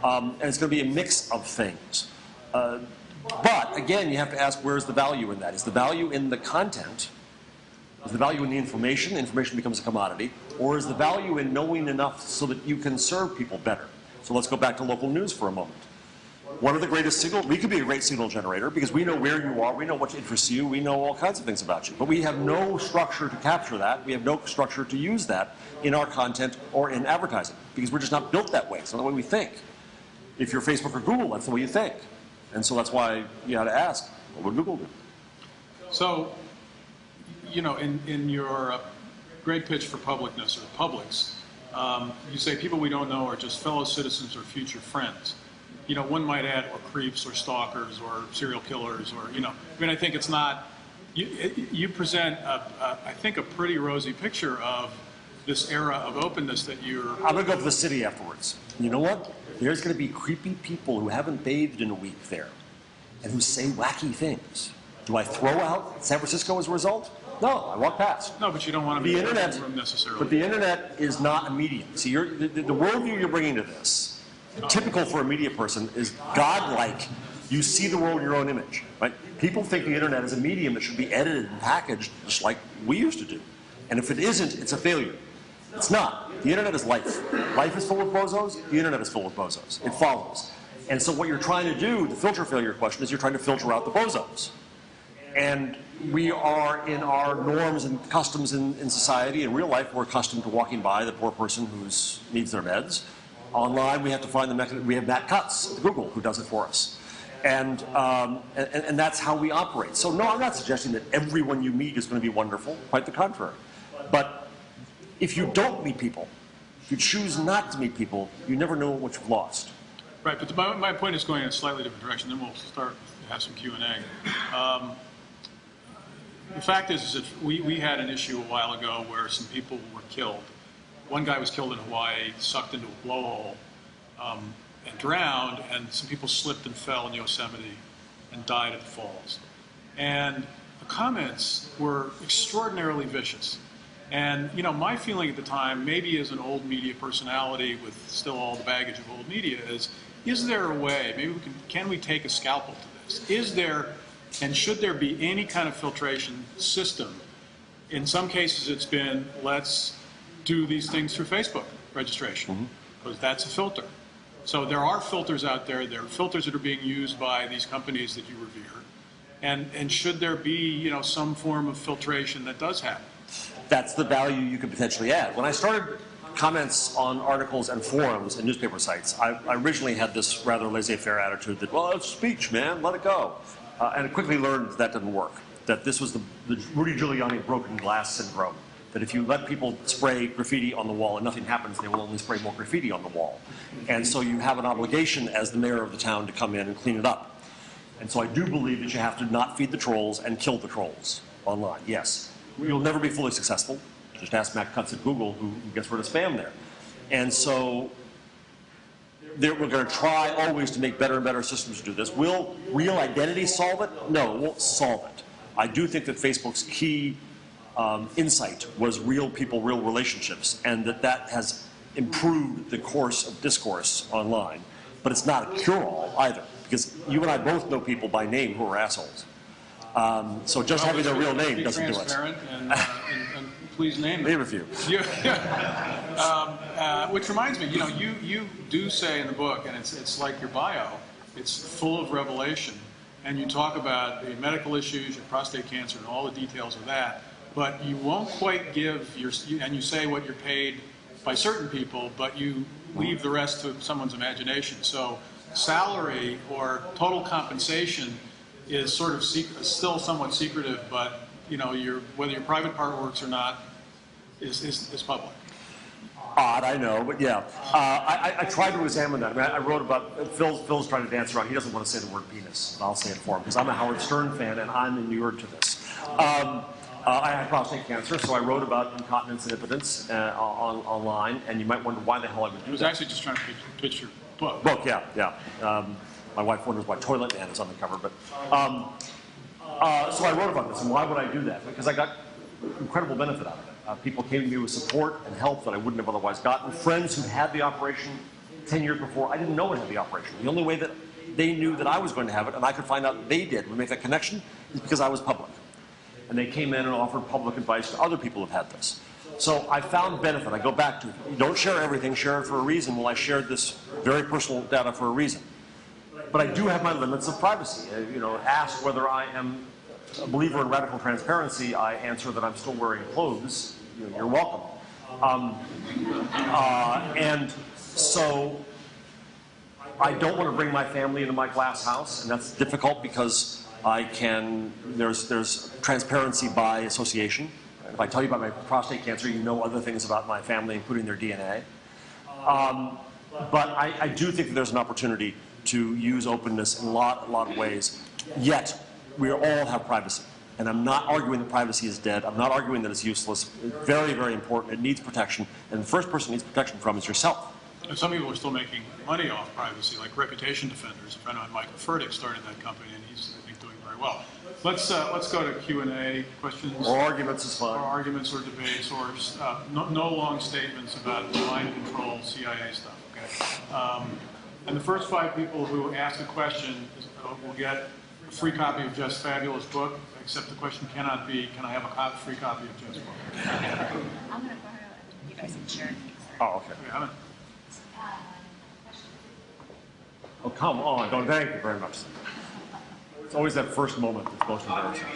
And it's going to be a mix of things. But again, you have to ask, where's the value in that? Is the value in the content? Is the value in the information? Information becomes a commodity. Or is the value in knowing enough so that you can serve people better? So let's go back to local news for a moment. One of the greatest signal, we could be a great signal generator because we know where you are, we know what interests you, we know all kinds of things about you. But we have no structure to capture that, we have no structure to use that in our content or in advertising because we're just not built that way. It's not the way we think. If you're Facebook or Google, that's the way you think. And so that's why you got to ask, what would Google do? So, you know, in your great pitch for publicness or Publix, you say people we don't know are just fellow citizens or future friends. You know, one might add, or creeps, or stalkers, or serial killers, or, you know, I mean, I think it's not, you present, I think, a pretty rosy picture of this era of openness that you're... I'm going to go to the city afterwards. You know what? There's going to be creepy people who haven't bathed in a week there, and who say wacky things. Do I throw out San Francisco as a result? No, I walk past. No, but you don't want to be in the room necessarily. But the internet is not a medium. See, the worldview you're bringing to this, typical for a media person, is godlike. You see the world in your own image. Right? People think the internet is a medium that should be edited and packaged just like we used to do. And if it isn't, it's a failure. It's not. The internet is life. Life is full of bozos. The internet is full of bozos. It follows. And so what you're trying to do, the filter failure question, is you're trying to filter out the bozos. And we are, in our norms and customs in society, in real life, we're accustomed to walking by the poor person who needs their meds. Online, we have to find the mechanism. We have Matt Cutts at Google who does it for us. And that's how we operate. So no, I'm not suggesting that everyone you meet is going to be wonderful. Quite the contrary. But if you don't meet people, if you choose not to meet people, you never know what you've lost. Right, but my point is going in a slightly different direction. Then we'll have some Q&A. The fact is that we had an issue a while ago where some people were killed. One guy was killed in Hawaii, sucked into a blowhole, and drowned, and some people slipped and fell in Yosemite and died at the falls. And the comments were extraordinarily vicious. And, you know, my feeling at the time, maybe as an old media personality with still all the baggage of old media, is there a way, maybe can we take a scalpel to this? Is there, and should there be any kind of filtration system? In some cases it's been, let's do these things through Facebook registration, because that's a filter. So there are filters out there. There are filters that are being used by these companies that you revere. And should there be, you know, some form of filtration that does happen? That's the value you could potentially add. When I started comments on articles and forums and newspaper sites, I originally had this rather laissez-faire attitude that, well, it's speech, man, let it go. And I quickly learned that didn't work, that this was the Rudy Giuliani broken glass syndrome, that if you let people spray graffiti on the wall and nothing happens, they will only spray more graffiti on the wall. And so you have an obligation as the mayor of the town to come in and clean it up. And so I do believe that you have to not feed the trolls and kill the trolls online, yes. You'll never be fully successful. Just ask Matt Cutts at Google who gets rid of spam there. And so we're going to try always to make better and better systems to do this. Will real identity solve it? No, it won't solve it. I do think that Facebook's key insight was real people, real relationships, and that has improved the course of discourse online. But it's not a cure-all either, because you and I both know people by name who are assholes. So just having their real name doesn't do it. And please name them. Name a few. Which reminds me, you do say in the book, and it's like your bio, it's full of revelation, and you talk about the medical issues, your prostate cancer, and all the details of that, but you won't quite give and you say what you're paid by certain people, but you leave the rest to someone's imagination. So salary or total compensation is sort of still somewhat secretive, but whether your private part works or not is public. Odd, I know, but yeah. I tried to examine that. I mean, I wrote about, Phil's trying to dance around. He doesn't want to say the word penis, but I'll say it for him, because I'm a Howard Stern fan, and I'm inured to this. I had prostate cancer, so I wrote about incontinence and impotence online, and you might wonder why the hell I would do that. I was actually just trying to pitch your book. Yeah. My wife wonders why Toilet Man is on the cover, but so I wrote about this, and why would I do that? Because I got incredible benefit out of it. People came to me with support and help that I wouldn't have otherwise gotten. Friends who had the operation 10 years before, I didn't know I had the operation. The only way that they knew that I was going to have it, and I could find out they did, we make that connection, is because I was public. And they came in and offered public advice to other people who've had this. So I found benefit. I go back to, you don't share everything, share it for a reason. Well, I shared this very personal data for a reason. But I do have my limits of privacy. Asked whether I am a believer in radical transparency, I answer that I'm still wearing clothes. You're welcome. And so I don't want to bring my family into my glass house, and that's difficult because there's transparency by association. If I tell you about my prostate cancer, you know other things about my family, including their DNA. But I do think that there's an opportunity to use openness in a lot of ways. Yet, we all have privacy. And I'm not arguing that privacy is dead. I'm not arguing that it's useless. It's very, very important. It needs protection. And the first person it needs protection from is yourself. And some people are still making money off privacy, like Reputation Defenders. A friend of mine, Michael Furtick, started that company, and he's, I think, doing very well. Let's go to Q&A, questions. Or arguments is fine. Or arguments or debates, or no long statements about mind control, CIA stuff, okay? And the first 5 people who ask a question will get a free copy of Jeff's fabulous book, except the question cannot be, can I have a free copy of Jeff's book? I'm going to borrow it. You guys can share it. Oh, okay. We haven't. Oh, come on. Don't thank you very much. It's always that first moment that's most embarrassing.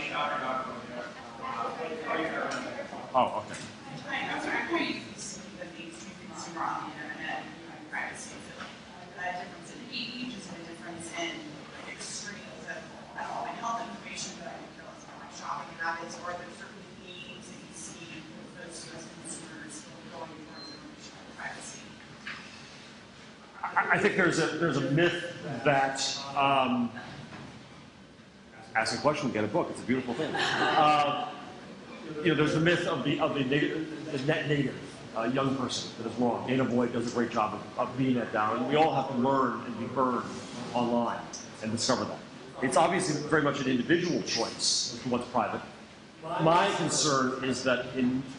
Oh, okay. I'm sorry, you see the mainstream consumer on the internet and privacy. A difference in age, is a difference in extremes of my health information, but I didn't realize about my shopping habits, or there's certain themes that you see those consumers going towards information and privacy. I think there's a myth that ask a question, get a book. It's a beautiful thing. There's the myth of the net native young person that is wrong. Dana Boyd does a great job of beating that down, and we all have to learn and be burned online and discover that. It's obviously very much an individual choice as to what's private. My concern is that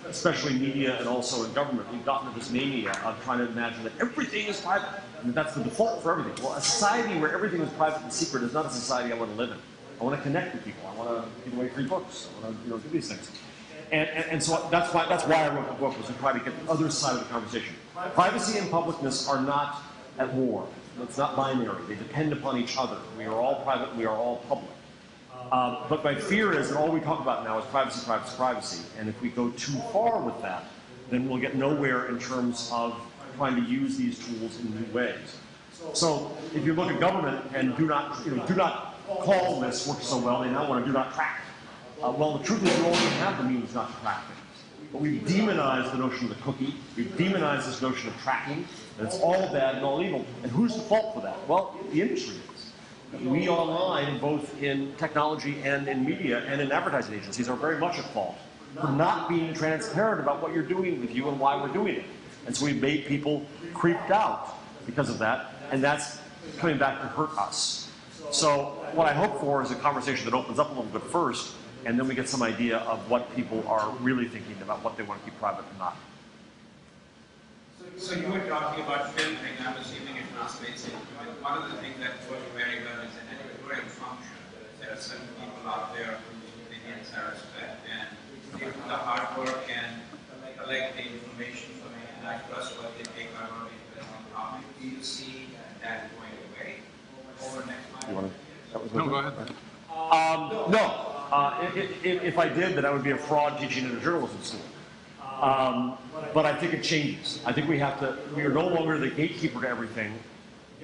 especially media and also in government, we've gotten to this mania of trying to imagine that everything is private. And that's the default for everything. Well, a society where everything is private and secret is not a society I want to live in. I want to connect with people. I want to give away free books. I want to do these things. And so that's why I wrote the book, was to try to get the other side of the conversation. Privacy and publicness are not at war. It's not binary. They depend upon each other. We are all private. We are all public. But my fear is that all we talk about now is privacy, privacy, privacy. And if we go too far with that, then we'll get nowhere in terms of trying to use these tools in new ways. So if you look at government and do not call this works so well, they now want to do not track. Well, the truth is we already have the means not to track things. But we've demonized the notion of the cookie. We've demonized this notion of tracking. And it's all bad and all evil. And who's the fault for that? Well, the industry is. We online, both in technology and in media and in advertising agencies, are very much at fault for not being transparent about what you're doing with you and why we're doing it. And so we've made people creeped out because of that, and that's coming back to hurt us. So what I hope for is a conversation that opens up a little bit first, and then we get some idea of what people are really thinking about what they want to keep private and not. So you were talking about filtering. I'm assuming it translates into it. One of the things that works very well is an editorial function. There are certain people out there whose opinions I respect, and they do the hard work and back to us what they think about our topic. Do you see that going away over the next 5 years? No, go ahead. No. If I did, then I would be a fraud teaching at a journalism school. But I think it changes. I think we are no longer the gatekeeper to everything.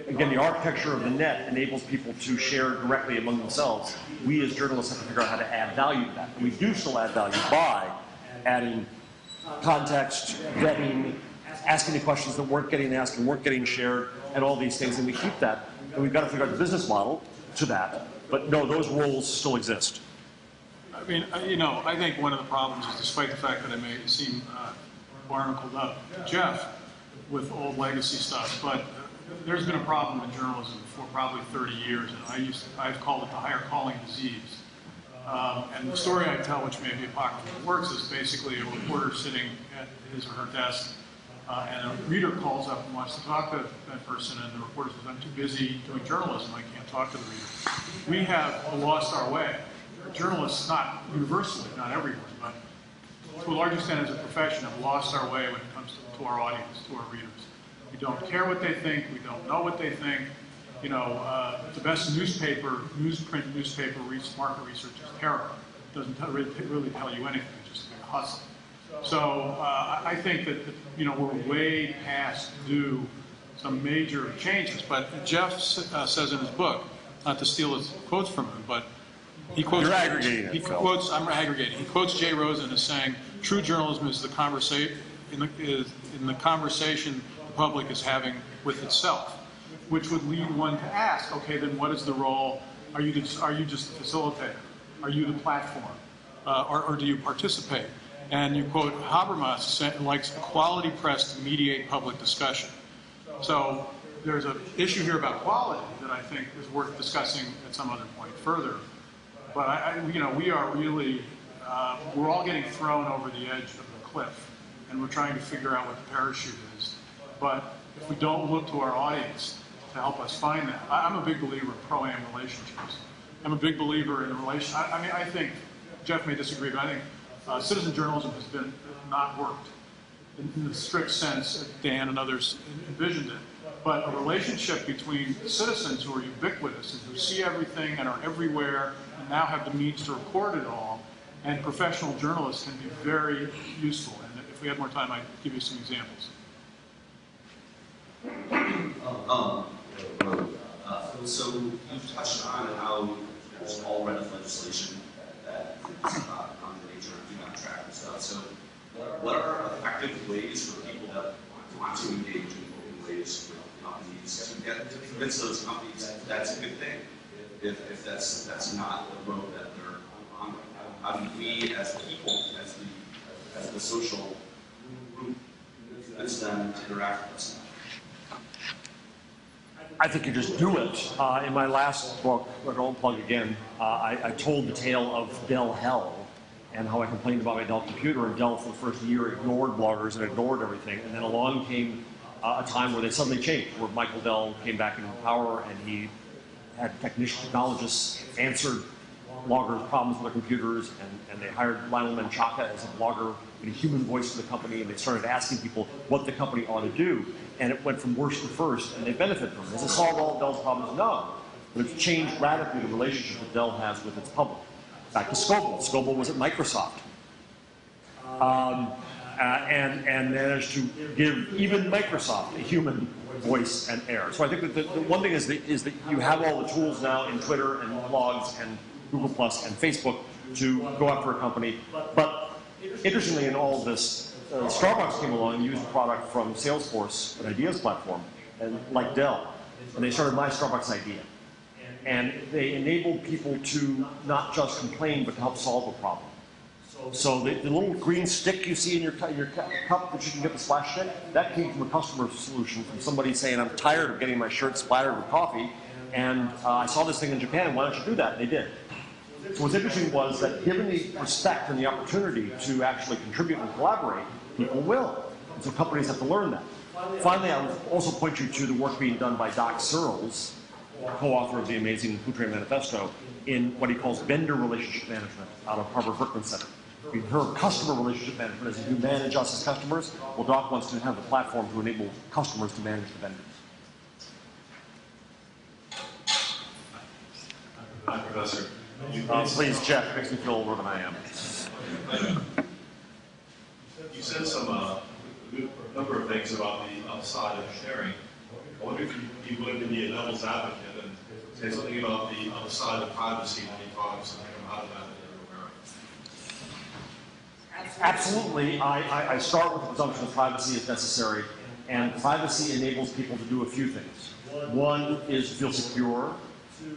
Again, the architecture of the net enables people to share directly among themselves. We as journalists have to figure out how to add value to that. And we do still add value by adding context, vetting, asking the questions that weren't getting asked and weren't getting shared, and all these things. And we keep that. And we've got to figure out the business model to that. But no, those roles still exist. I mean, I think one of the problems is, despite the fact that I may seem barnacled up, Jeff, with old legacy stuff, but there's been a problem in journalism for probably 30 years, and I've called it the higher calling disease. And the story I tell, which may be apocryphal, but works, is basically a reporter sitting at his or her desk, and a reader calls up and wants to talk to that person, and the reporter says, "I'm too busy doing journalism, I can't talk to the reader." We have lost our way. Journalists, not universally, not everyone, but to a large extent as a profession, have lost our way when it comes to our audience, to our readers. We don't care what they think, we don't know what they think. The best newsprint newspaper market research is terrible. It doesn't really tell you anything, it's just a hustle. So I think that we're way past due some major changes. But Jeff says in his book, not to steal his quotes from him, but he quotes. You're aggregating it, Phil. I'm aggregating. He quotes Jay Rosen as saying, "True journalism is the conversation in the conversation the public is having with itself," which would lead one to ask, okay, then what is the role? Are you just the facilitator? Are you the platform? Or do you participate? And you quote Habermas, likes a quality press to mediate public discussion. So there's an issue here about quality that I think is worth discussing at some other point further. But we are really, we're all getting thrown over the edge of the cliff, and we're trying to figure out what the parachute is. But if we don't look to our audience to help us find that, I'm a big believer in pro-am relationships. I'm a big believer in I think, Jeff may disagree, but I think citizen journalism has been not worked in the strict sense that Dan and others envisioned it. But a relationship between citizens who are ubiquitous and who see everything and are everywhere and now have the means to record it all, and professional journalists can be very useful. And if we had more time, I'd give you some examples. So you've touched on how there's already legislation that is on the nature of do not track and stuff. So what are effective ways for people that want to engage in open ways with companies to convince those companies that's a good thing? If that's not the road that they're on, how do we as people, as the social group, convince them to interact with us? I think you just do it. In my last book, I don't plug again, I told the tale of Dell hell and how I complained about my Dell computer, and Dell for the first year ignored bloggers and ignored everything. And then along came a time where they suddenly changed, where Michael Dell came back into power and he had technologists answered bloggers' problems with their computers, and they hired Lionel Menchaca as a blogger and a human voice for the company, and they started asking people what the company ought to do. And it went from worst to first, and they benefit from it. Has it solved all of Dell's problems? No. But it's changed radically the relationship that Dell has with its public. Back to Scoble. Scoble was at Microsoft. And managed to give even Microsoft a human voice and air. So I think that the one thing is that you have all the tools now in Twitter and blogs and Google Plus and Facebook to go after a company. But interestingly, in all of this, Starbucks came along and used a product from Salesforce, an ideas platform, and like Dell, and they started My Starbucks Idea. And they enabled people to not just complain, but to help solve a problem. So the little green stick you see in your cup that you can get the splash stick, that came from a customer solution, from somebody saying, I'm tired of getting my shirt splattered with coffee, and I saw this thing in Japan, why don't you do that? And they did. So what's interesting was that given the respect and the opportunity to actually contribute and collaborate, people will. And so companies have to learn that. Finally, I would also point you to the work being done by Doc Searles, co-author of the amazing Futre Manifesto, in what he calls vendor relationship management out of Harvard Berkman Center. We heard customer relationship management as you manage us as customers. Well, Doc wants to have the platform to enable customers to manage the vendors. Hi, Professor. Please, Jeff, makes me feel older than I am. You said a number of things about the upside of sharing. I wonder if you'd be willing to be a devil's advocate and say something about the upside of privacy when you talk something out of that in America. Absolutely. I start with the presumption that privacy is necessary, and privacy enables people to do a few things. One is to feel secure.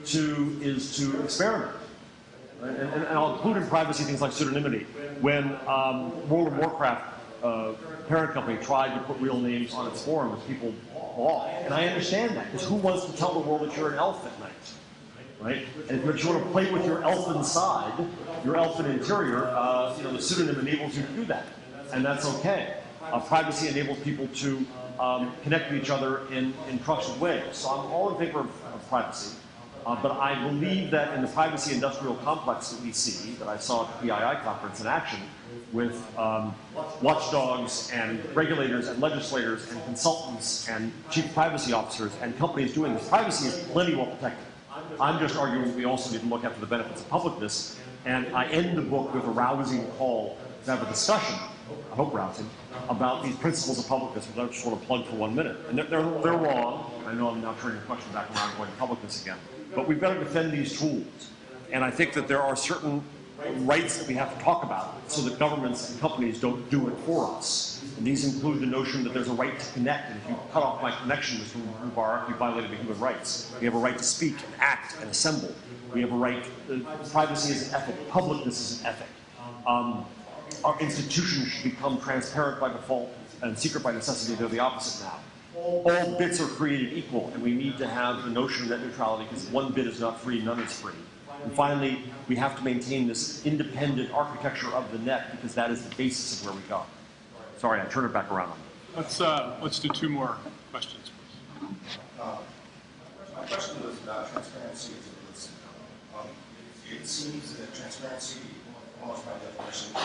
Two is to experiment. And I'll include in privacy things like pseudonymity. When World of Warcraft parent company tried to put real names on its forums, people balked. And I understand that, because who wants to tell the world that you're an elf at night? Right? And if you want to play with your elfin side, your elfin interior, the pseudonym enables you to do that. And that's okay. Privacy enables people to connect with each other in trusted ways. So I'm all in favor of privacy. But I believe that in the privacy industrial complex that we see, that I saw at the PII conference in action, with watchdogs and regulators and legislators and consultants and chief privacy officers and companies doing this, privacy is plenty well protected. I'm just arguing we also need to look after the benefits of publicness, and I end the book with a rousing call to have a discussion, I hope rousing, about these principles of publicness, which I just want to plug for 1 minute. And they're wrong. I know I'm now turning the question back around and going to publicness again. But we've got to defend these tools. And I think that there are certain rights that we have to talk about so that governments and companies don't do it for us. And these include the notion that there's a right to connect, and if you cut off my connection with Mubarak, you violated the human rights. We have a right to speak and act and assemble. We have a right, privacy is an ethic, publicness is an ethic. Our institutions should become transparent by default and secret by necessity. They're the opposite now. All bits are created equal, and we need to have the notion of net neutrality, because one bit is not free, none is free. And finally, we have to maintain this independent architecture of the net, because that is the basis of where we go. Sorry, I turned it back around. Let's do 2 more questions, please. My question was about transparency. It seems that transparency, almost by definition,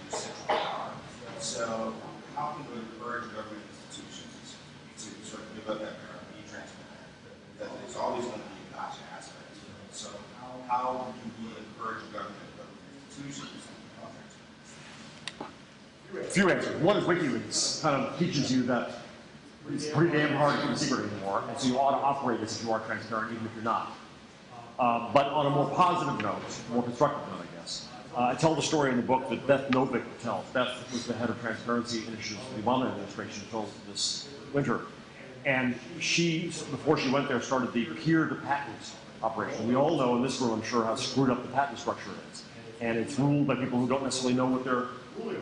is central power. So, how can we encourage government institutions to sort of give up that power and be transparent? That there's always going to be a gotcha aspect. So, how do we encourage government institutions to be transparent? A few answers. One is WikiLeaks kind of teaches you that it's pretty damn hard to keep a secret anymore, and so you ought to operate as if you are transparent, even if you're not. But on a more positive note, more constructive note, I guess, I tell the story in the book that Beth Novick tells. Beth was the head of transparency initiatives for the Obama administration until this winter. And she, before she went there, started the peer-to-patent operation. We all know in this room, I'm sure, how screwed up the patent structure is. And it's ruled by people who don't necessarily know what they're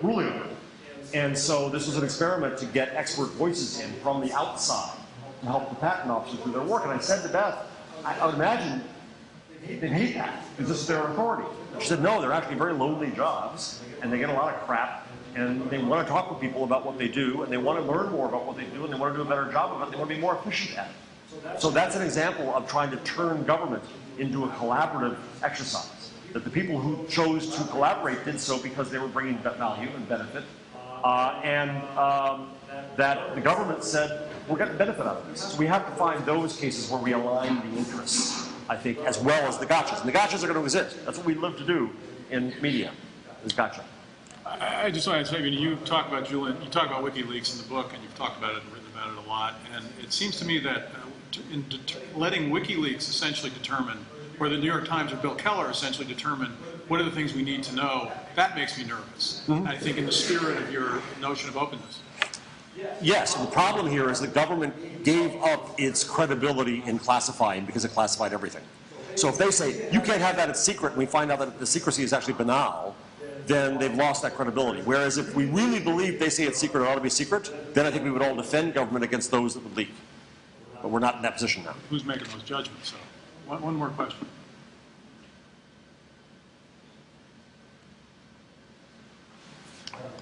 ruling on. And so this was an experiment to get expert voices in from the outside to help the patent officers do their work. And I said to Beth, I would imagine they hate that, because this is their authority. She said, no, they're actually very lonely jobs, and they get a lot of crap, and they want to talk with people about what they do, and they want to learn more about what they do, and they want to do a better job of it. They want to be more efficient at it. So that's an example of trying to turn government into a collaborative exercise. That the people who chose to collaborate did so because they were bringing value and benefit, that the government said, we're getting benefit out of this. So we have to find those cases where we align the interests, I think, as well as the gotchas. And the gotchas are going to exist. That's what we live to do in media, is gotcha. I just want to say, you talk about, Julian, you talk about WikiLeaks in the book, and you've talked about it and written about it a lot. And it seems to me that in letting WikiLeaks essentially determine, or the New York Times or Bill Keller essentially determine what are the things we need to know, that makes me nervous. Mm-hmm. I think in the spirit of your notion of openness. Yes, and the problem here is the government gave up its credibility in classifying because it classified everything. So if they say, you can't have that, it's secret, and we find out that the secrecy is actually banal, then they've lost that credibility. Whereas if we really believe they say it's secret, it ought to be secret, then I think we would all defend government against those that would leak. But we're not in that position now. Who's making those judgments? So, one more question.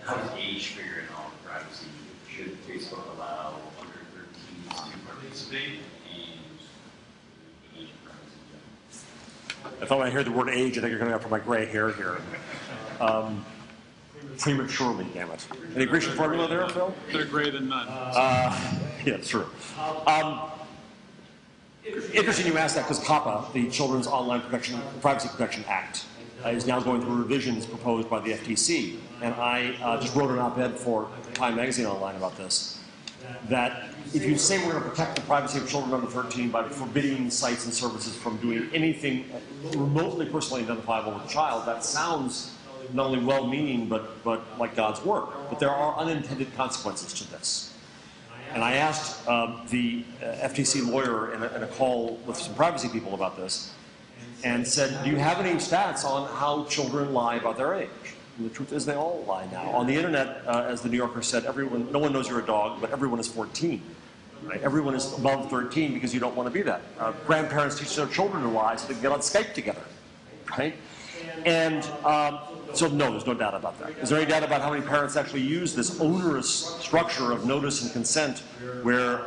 How does age figure in on privacy? Should Facebook allow under 13s to participate in age privacy? I thought when I heard the word age, I think you're going to go for my gray hair here. prematurely, damn it. Any Grecian formula there, Phil? Better gray than none. Yeah, true. Interesting you asked that because COPPA, the Children's Online Privacy Protection Act, is now going through revisions proposed by the FTC. And I just wrote an op-ed for Time Magazine Online about this, that if you say we're going to protect the privacy of children under 13 by forbidding sites and services from doing anything remotely personally identifiable with a child, that sounds not only well-meaning, but like God's work. But there are unintended consequences to this. And I asked the FTC lawyer in a call with some privacy people about this, and said, do you have any stats on how children lie about their age? And the truth is they all lie now. On the internet, as the New Yorker said, no one knows you're a dog, but everyone is 14. Right? Everyone is above 13 because you don't want to be that. Grandparents teach their children to lie so they can get on Skype together. Right? And so no, there's no data about that. Is there any data about how many parents actually use this onerous structure of notice and consent where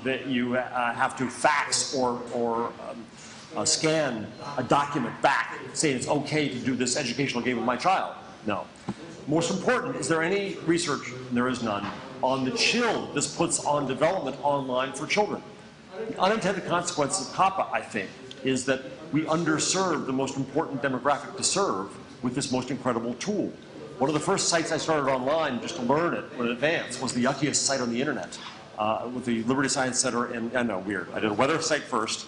that you have to fax or scan a document back saying it's okay to do this educational game with my child? No. Most important, is there any research, and there is none, on the chill this puts on development online for children? The unintended consequence of COPPA, I think, is that we underserve the most important demographic to serve with this most incredible tool. One of the first sites I started online just to learn it in advance was the yuckiest site on the internet with the Liberty Science Center in, I know, weird. I did a weather site first.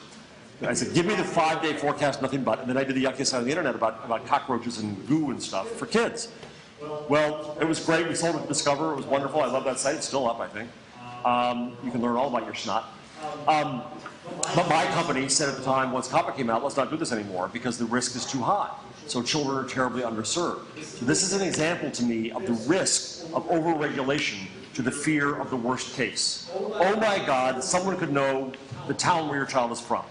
I said, give me the 5-day forecast, nothing but, and then I did the yuckiest site on the internet about cockroaches and goo and stuff for kids. Well, it was great. We sold it to Discover. It was wonderful. I love that site. It's still up, I think. You can learn all about your snot. But my company said at the time, once COPPA came out, let's not do this anymore because the risk is too high. So children are terribly underserved. So this is an example to me of the risk of overregulation to the fear of the worst case. Oh my God, someone could know the town where your child is from.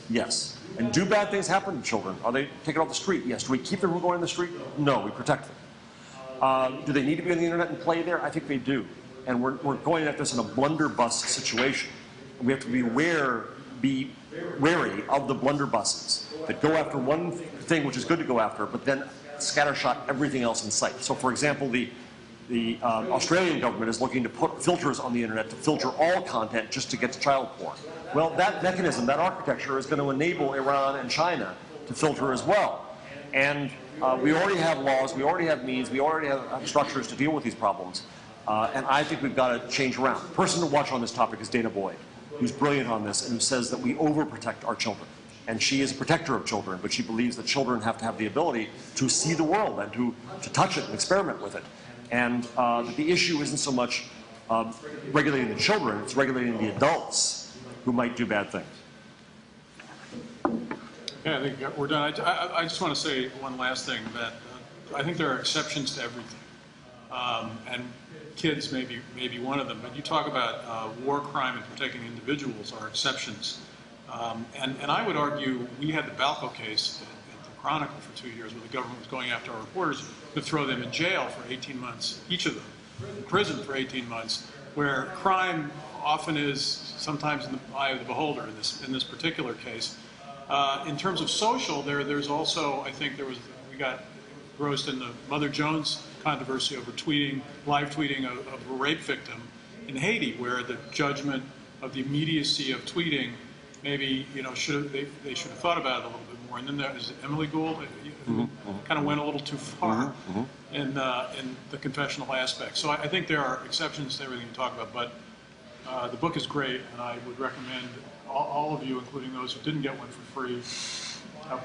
Yes. And do bad things happen to children? Are they taken off the street? Yes. Do we keep them from going on the street? No, we protect them. Do they need to be on the internet and play there? I think they do. And we're going at this in a blunderbuss situation. We have to be wary of the blunderbusses that go after one thing which is good to go after, but then scattershot everything else in sight. So for example, the Australian government is looking to put filters on the internet to filter all content just to get to child porn. Well, that mechanism, that architecture is going to enable Iran and China to filter as well. And we already have laws, we already have means, we already have structures to deal with these problems. And I think we've got to change around. The person to watch on this topic is Dana Boyd, who's brilliant on this and who says that we overprotect our children. And she is a protector of children, but she believes that children have to have the ability to see the world and to touch it and experiment with it. And that the issue isn't so much regulating the children, it's regulating the adults who might do bad things. Yeah, I think we're done. I just want to say one last thing, that I think there are exceptions to everything. And kids may be one of them, but you talk about war crime and protecting individuals are exceptions. And I would argue we had the Balco case at the Chronicle for 2 years where the government was going after our reporters to throw them in jail for 18 months, each of them, in prison for 18 months, where crime often is sometimes in the eye of the beholder in this particular case. In terms of social, there's also, I think we got engrossed in the Mother Jones controversy over live tweeting of a rape victim in Haiti, where the judgment of the immediacy of tweeting maybe they should have thought about it a little bit more. And then there's Emily Gould, who kind of went a little too far in the confessional aspect. So I think there are exceptions to everything you talk about, but the book is great, and I would recommend all of you, including those who didn't get one for free,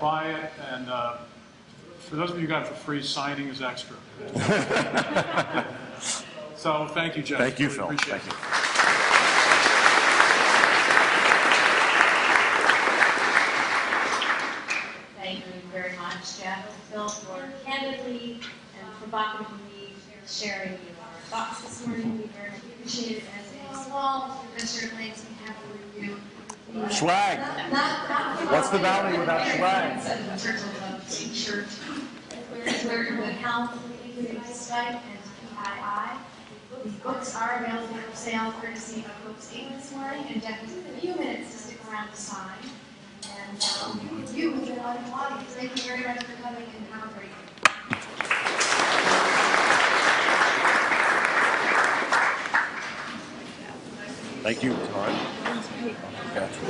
buy it. And for those of you who got it for free, signing is extra. So thank you, Jeff. Thank you, Phil. Thank you. Thank you very much, Jeff and Phil, for candidly and provocatively sharing your thoughts this morning. We very much appreciate it. As a small investor claims we have to review. Swag. What's the value without swag? Churchill t-shirt. We're in good health, including Skype and PII. These books are available for sale courtesy of Books 8 this morning, and Jeff has a few minutes to stick around to sign. And I'll be with you with your audience. Thank you very much for coming, and have a great day. Thank you. All right. Gotcha.